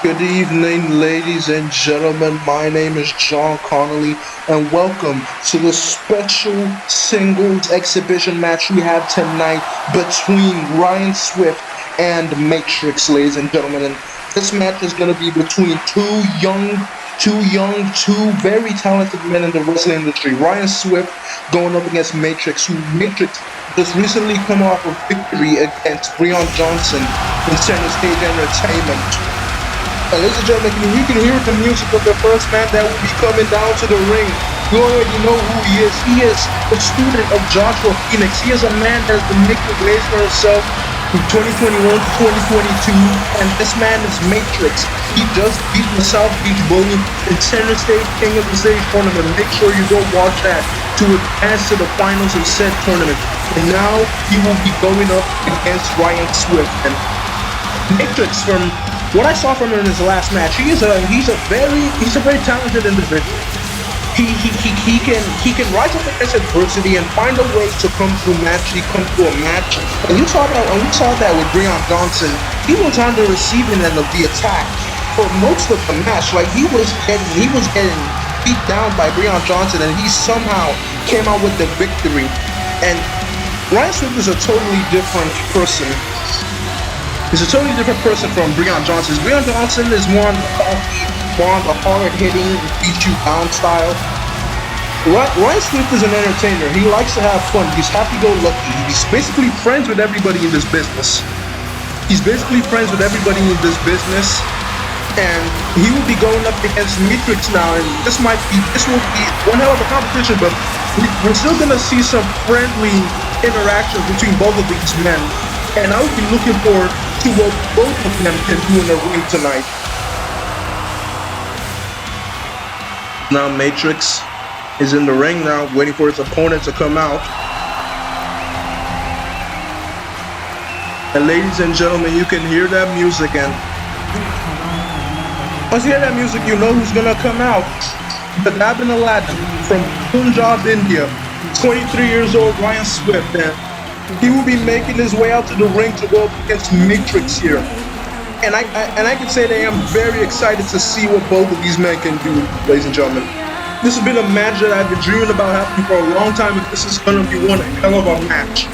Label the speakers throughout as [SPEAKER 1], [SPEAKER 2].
[SPEAKER 1] Good evening, ladies and gentlemen. My name is John Connolly, and welcome to the special singles exhibition match we have tonight between Ryan Swift and Matrix, ladies and gentlemen. And this match is going to be between two very talented men in the wrestling industry. Ryan Swift going up against Matrix, who Matrix just recently come off a victory against Breon Johnson in Center Stage Entertainment. Ladies and gentlemen, you can hear the music of the first man that will be coming down to the ring. You already know who he is. He is the student of Joshua Phoenix. He is a man that has been making waves for himself from 2021 to 2022, and this man is Matrix. He just beat the South Beach Bully in Center Stage King of the Stage tournament. Make sure you go watch that to advance to the finals of said tournament. And now he will be going up against Ryan Swift. And Matrix, from what I saw from him in his last match, he's a very talented individual. He can rise up against adversity and find a way to come through a match. And we saw that with Breon Johnson. He was on the receiving end of the attack for most of the match. Like he was getting beat down by Breon Johnson, and he somehow came out with the victory. And Ryan Swift is a totally different person. He's a totally different person from Breon Johnson. Breon Johnson is more on the hard-hitting, beat-you-down style. Ryan Swift is an entertainer. He likes to have fun. He's happy-go-lucky. He's basically friends with everybody in this business. And he will be going up against Matrix now. And this will be one hell of a competition, but we're still gonna see some friendly interactions between both of these men. And I will be looking forward to what both of them can do in the ring tonight. Now Matrix is in the ring now, waiting for his opponent to come out. And ladies and gentlemen, you can hear that music, and once you hear that music, you know who's gonna come out. The Dabbin Aladdin from Punjab, India. 23 years old, Ryan Swift, and he will be making his way out to the ring to go up against Matrix here. And I can say that I am very excited to see what both of these men can do, ladies and gentlemen. This has been a match that I've been dreaming about happening for a long time, and this is going to be one hell of a match.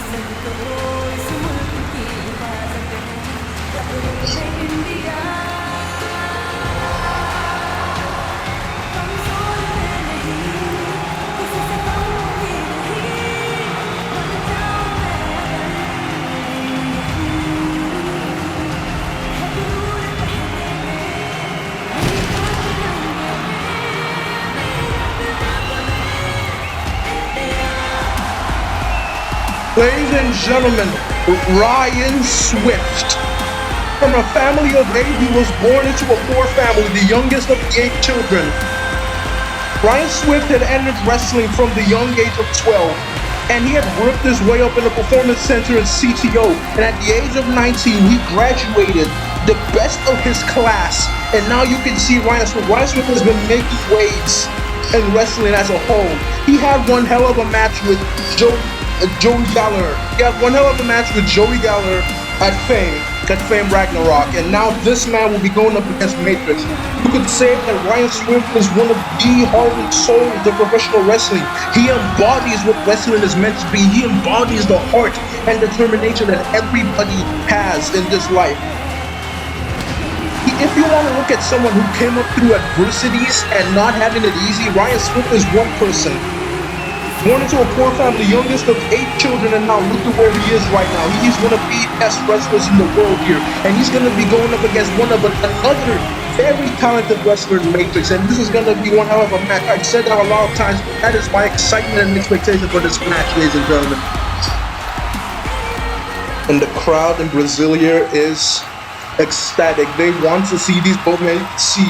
[SPEAKER 1] Ladies and gentlemen, Ryan Swift. From a family of 8, he was born into a poor family, the youngest of the 8 children. Ryan Swift had entered wrestling from the young age of 12, and he had worked his way up in the Performance Center in CTO, and at the age of 19, he graduated the best of his class, and now you can see Ryan Swift. Ryan Swift has been making waves in wrestling as a whole. He had one hell of a match with Joey Gallagher. He had one hell of a match with Joey Gallagher at Fame Ragnarok, and now this man will be going up against Matrix. You could say that Ryan Swift is one of the heart and soul of professional wrestling. He embodies what wrestling is meant to be. He embodies the heart and determination that everybody has in this life. If you want to look at someone who came up through adversities and not having it easy, Ryan Swift is one person. Born into a poor family, youngest of 8 children, and now look at where he is right now. He's one of the best wrestlers in the world here, and he's going to be going up against another very talented wrestler in Matrix, and this is going to be one hell of a match. I've said that a lot of times, but that is my excitement and expectation for this match, ladies and gentlemen. And the crowd in Brazil here is ecstatic. They want to see these both men see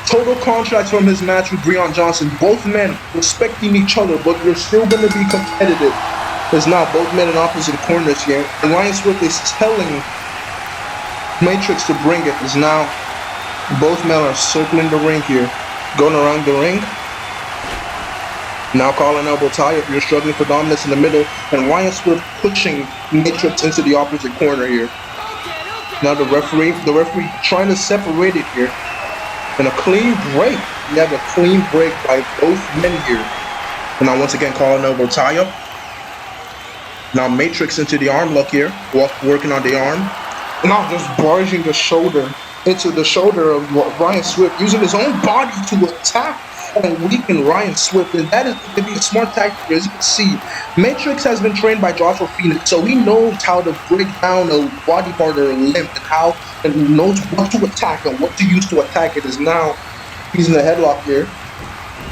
[SPEAKER 1] total contracts from his match with Breon Johnson. Both men respecting each other, but they're still going to be competitive. There's now both men in opposite corners here. And Ryan Swift is telling Matrix to bring it. Is now both men are circling the ring here. Going around the ring. Now calling elbow tie if you're struggling for dominance in the middle. And Ryan Swift pushing Matrix into the opposite corner here. Now the referee trying to separate it here. And a clean break. We have a clean break by both men here. And now once again, calling elbow tie up. Now Matrix into the arm lock here. Working on the arm. And now just barging the shoulder into the shoulder of Ryan Swift, using his own body to attack and weaken Ryan Swift. And that is going to be a smart tactic. As you can see, Matrix has been trained by Joshua Phoenix, so he knows how to break down a body part or a limb and knows what to attack and what to use to attack it. Is now he's in the headlock here.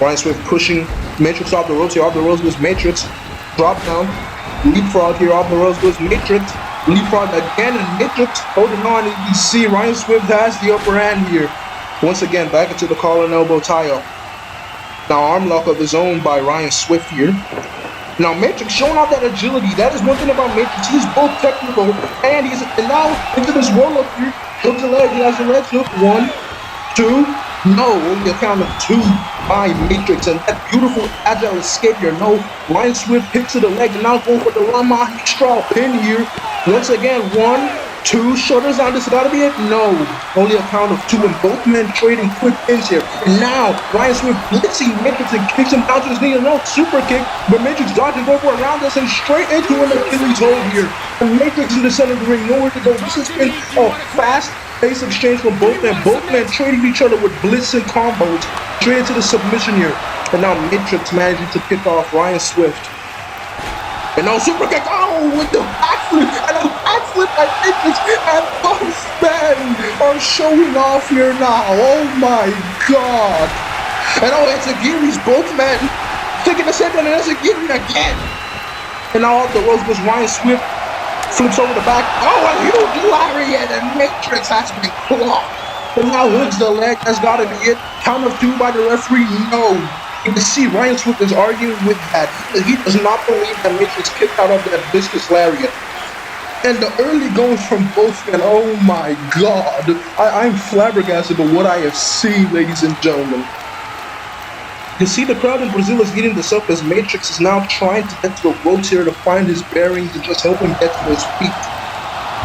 [SPEAKER 1] Ryan Swift pushing Matrix off the ropes here. Off the ropes goes Matrix. Drop down. Leapfrog here. Off the ropes goes Matrix. Leapfrog again, and Matrix holding on. And you see Ryan Swift has the upper hand here. Once again, back into the collar and elbow tie-up. Now arm lock of his own by Ryan Swift here. Now Matrix showing off that agility. That is one thing about Matrix. He's both technical and now into this roll up here. Hooks the leg. He has the legs hook. 1, 2. No, only a count of 2 by Matrix, and that beautiful agile escape here. No, Ryan Swift hits to the leg and now going for the Rama straw pin here. Once again, 1, 2, shoulders down. This gotta be it. No, only a count of 2, and both men trading quick pins here. And now Ryan Swift blitzing Matrix and kicks him down to his knee. And no super kick, but Matrix dodges over around us and straight into an Achilles hold here. And Matrix in the center of the ring, nowhere to go. This has been a fast pace exchange from both men. Both men trading each other with blitz and combos straight into the submission here. And now Matrix managing to pick off Ryan Swift. And now super kick, with the backflip, and a backflip by Matrix, and both men are showing off here now. Oh my god. And it's Aguirre's, both men taking the same thing, and it's Aguirre again. And now off the ropes goes Ryan Swift, flips over the back. A huge lariat, and Matrix has been clocked. And now hooks the leg, that's gotta be it. Count of 2 by the referee, no. You can see Ryan Swift is arguing with that. He does not believe that Matrix kicked out of that viscous lariat. And the early goals from both men, oh my god. I'm flabbergasted by what I have seen, ladies and gentlemen. You see the crowd in Brazil is eating this up as Matrix is now trying to get to the ropes here to find his bearings and just help him get to his feet.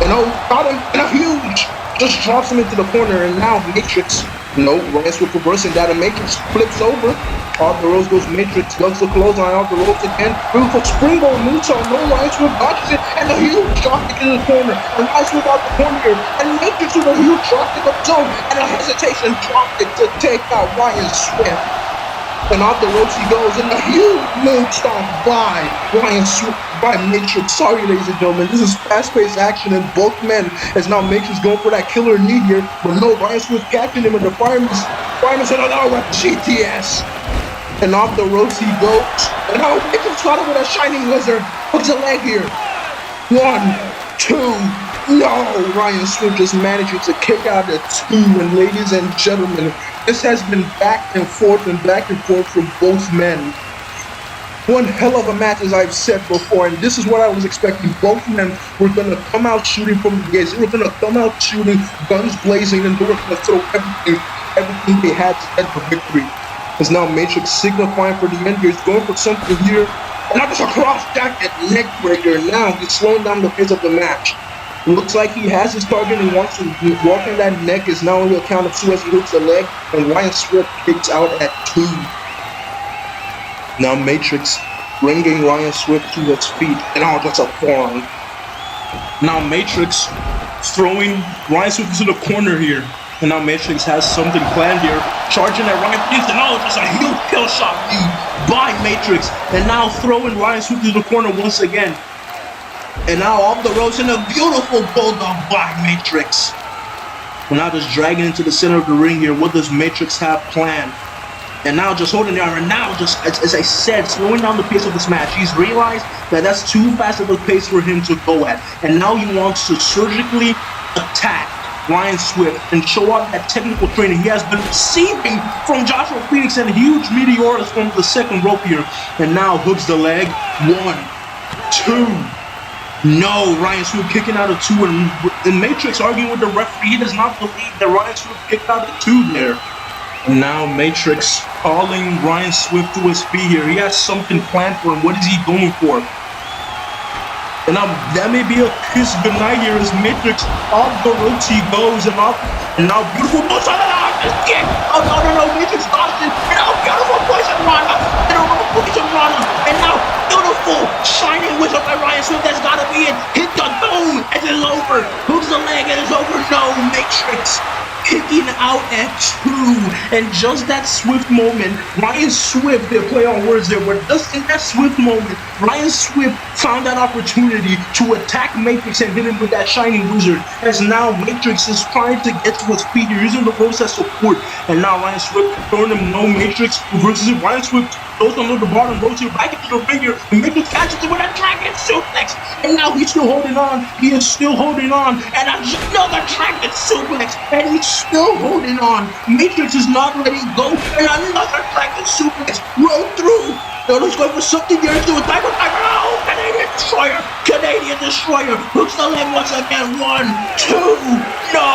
[SPEAKER 1] And got him, and a huge, just drops him into the corner, and now Matrix, Ryan Swift reversing that, and Matrix flips over. Off the ropes goes Matrix, ducks the clothesline off the ropes again. Beautiful springboard moonsault, no, Ryan Swift dodges it, and a huge dropkick in the corner. And Ryan Swift out the corner here, and Matrix with a huge dropkick up zone, and a hesitation dropkick to take out Ryan Swift. And off the ropes he goes, and a huge moonsault by Ryan Swift, by Matrix. Sorry, ladies and gentlemen, this is fast-paced action, and both men, as now Matrix going for that killer knee here, but no, Ryan Swift catching him, and the fireman said, with GTS. And off the ropes he goes. And now Matrix caught him with a shining lizard. Hooks a leg here. 1, 2. No, Ryan Swift just managing to kick out at 2. And ladies and gentlemen, this has been back and forth from both men. One hell of a match, as I've said before, and this is what I was expecting. Both men were going to come out shooting from the gates. They were going to come out shooting, guns blazing, and they were going to throw everything they had to get the victory. Is now Matrix signifying for the end here. He's going for something here. And now just a cross jacket neck breaker. Now he's slowing down the pace of the match. Looks like he has his target and wants to walk in that neck. Is now only a count of 2 as he hooks the leg. And Ryan Swift kicks out at 2. Now Matrix bringing Ryan Swift to his feet. And now just a forearm. Now Matrix throwing Ryan Swift into the corner here. And now Matrix has something planned here. Charging at Ryan Swift, and just a huge kill shot by Matrix. And now throwing Ryan Swift to the corner once again. And now off the ropes, and a beautiful bulldog by Matrix. And now just dragging into the center of the ring here. What does Matrix have planned? And now just holding the arm, and now just, as I said, slowing down the pace of this match. He's realized that that's too fast of a pace for him to go at. And now he wants to surgically attack Ryan Swift and show off that technical training he has been receiving from Joshua Phoenix and huge meteors from the second rope here. And now hooks the leg. 1, 2. No, Ryan Swift kicking out of 2, and Matrix arguing with the referee. He does not believe that Ryan Swift kicked out of 2 there. And now Matrix calling Ryan Swift to his feet here. He has something planned for him. What is he going for? And now that may be a kiss goodnight here as Matrix off the ropes he goes and now beautiful moves on the arm, this kick. Oh no, Matrix dodged it. And now beautiful poison Rana. And now beautiful shining whistle by Ryan Swift. That's gotta be it. Hit the boom as it's over. Hooks the leg and it's over. No, Matrix kicking out at 2, and just that Swift moment, Ryan Swift, they play on words there, but just in that Swift moment, Ryan Swift found that opportunity to attack Matrix and hit him with that shining wizard, as now Matrix is trying to get to his feet here, using the ropes as support, and now Ryan Swift throwing him no Matrix reverses it. Ryan Swift goes under the bottom, rotates back into the ring here, and Matrix catches it with a dragon suplex, and now he's still holding on, he is still holding on, and another dragon suplex, and he's still holding on. Matrix is not letting go, and another dragon suplex rolled through. Now he's going for something here into a tiger. Oh, Canadian Destroyer hooks the leg once again. 1, 2, no.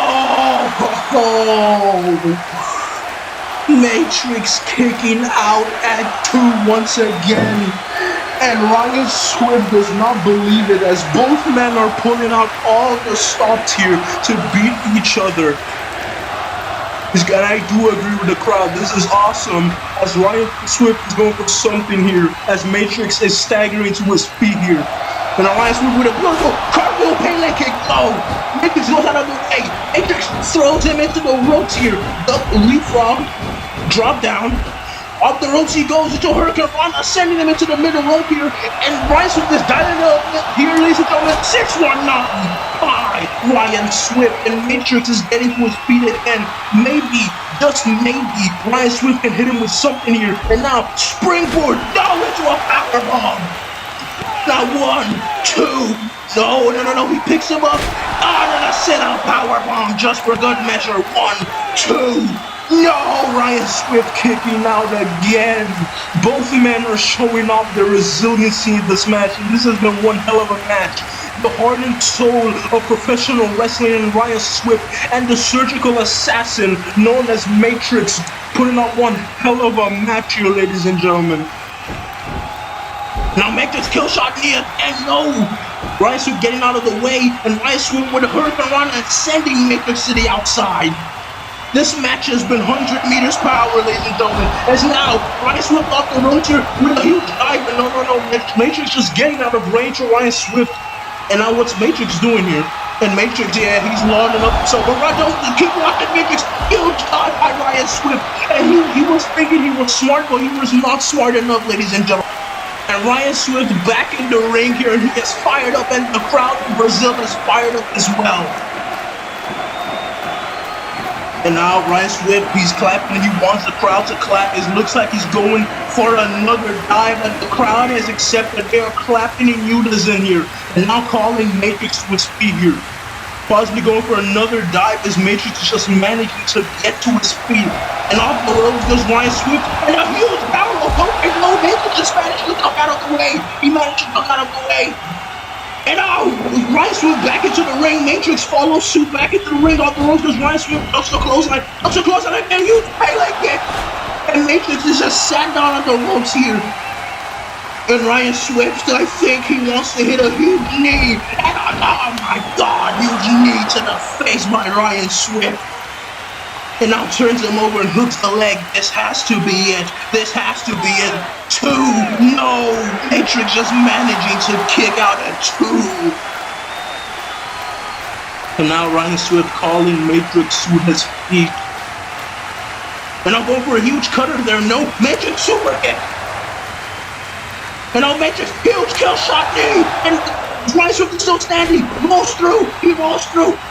[SPEAKER 1] Matrix kicking out at 2 once again. And Ryan Swift does not believe it as both men are pulling out all the stops here to beat each other. And I do agree with the crowd. This is awesome as Ryan Swift is going for something here as Matrix is staggering to his feet here. And Ryan Swift with a beautiful cartwheel Pele kick. Oh, Matrix goes out of the way. Matrix throws him into the ropes here. The leapfrog, drop down. Off the ropes he goes into Hurricane Rana, sending him into the middle rope here. And Ryan Swift is dialing up here, ladies and gentlemen. 619 by Ryan Swift. And Matrix is getting to his feet again. Maybe, just maybe, Ryan Swift can hit him with something here. And now, springboard, down into a powerbomb. Now 1, 2. No. He picks him up. And a sit-out powerbomb just for good measure. 1, 2. No, Ryan Swift kicking out again. Both men are showing off their resiliency in this match, and this has been one hell of a match. The heart and soul of professional wrestling in Ryan Swift and the surgical assassin known as Matrix putting out one hell of a match here, ladies and gentlemen. Now Matrix kill shot near, and no! Ryan Swift getting out of the way, and Ryan Swift with a hurricane run and sending Matrix to the outside. This match has been 100 meters per hour, ladies and gentlemen. As now, Ryan Swift off the road here with a huge dive. No. Matrix just getting out of range for Ryan Swift. And now what's Matrix doing here? And Matrix, yeah, he's lauding up himself. But don't keep watching Matrix. Huge dive by Ryan Swift. And he was thinking he was smart, but he was not smart enough, ladies and gentlemen. And Ryan Swift back in the ring here, and he gets fired up, and the crowd in Brazil is fired up as well. And now Ryan Swift, he's clapping, he wants the crowd to clap. It looks like he's going for another dive, and the crowd has accepted. They are clapping in unison here. And now calling Matrix to his feet here. Possibly going for another dive as Matrix is just managing to get to his feet. And off the ropes goes Ryan Swift, and a huge barrel of and no, Matrix just managed to come out of the way. He managed to come out of the way. And now, Ryan Swift back into the ring. Matrix follows suit back into the ring. Off the ropes goes Ryan Swift. Touch the clothesline. And huge Pele kick. And Matrix is just sat down on the ropes here. And Ryan Swift, I think he wants to hit a huge knee. And oh my God, huge knee to the face by Ryan Swift. And now turns him over and hooks the leg. This has to be it. 2. No. Matrix just managing to kick out at 2. And now Ryan Swift calling Matrix to his feet. And I'm going for a huge cutter there. No. Matrix super kick. And now Matrix huge kill shot knee. And Ryan Swift is still standing. He rolls through.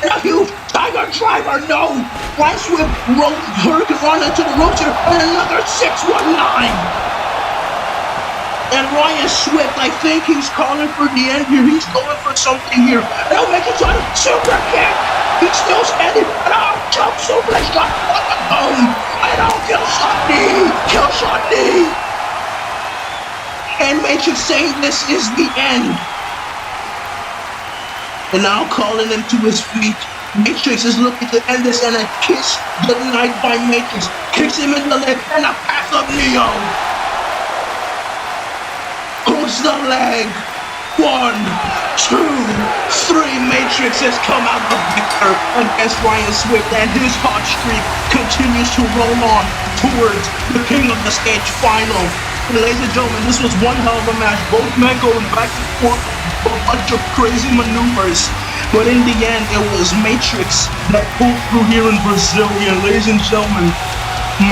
[SPEAKER 1] And a huge Tiger Driver. No. Ryan Swift rolled Hurricane Rana into the ropes here. And another 619. And Ryan Swift, I think he's calling for the end here. He's going for something here. And now Matrix on a super kick. He's still standing. And now jump suplex shot. And now kill shot knee. And Matrix saying this is the end. And now calling him to his feet. Matrix is looking to end this, and a kiss goodnight by Matrix. Kicks him in the leg and a pass of Neo. Hooks the leg. 1, 2, 3 matrices come out the victor against Ryan Swift, and his hot streak continues to roll on towards the King of the Stage final. Ladies and gentlemen, this was one hell of a match. Both men going back and forth, a bunch of crazy maneuvers. But in the end, it was Matrix that pulled through here in Brazilian. Ladies and gentlemen,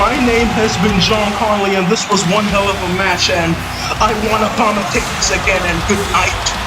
[SPEAKER 1] my name has been John Conley, and this was one hell of a match, and I want to commentate this again, and good night.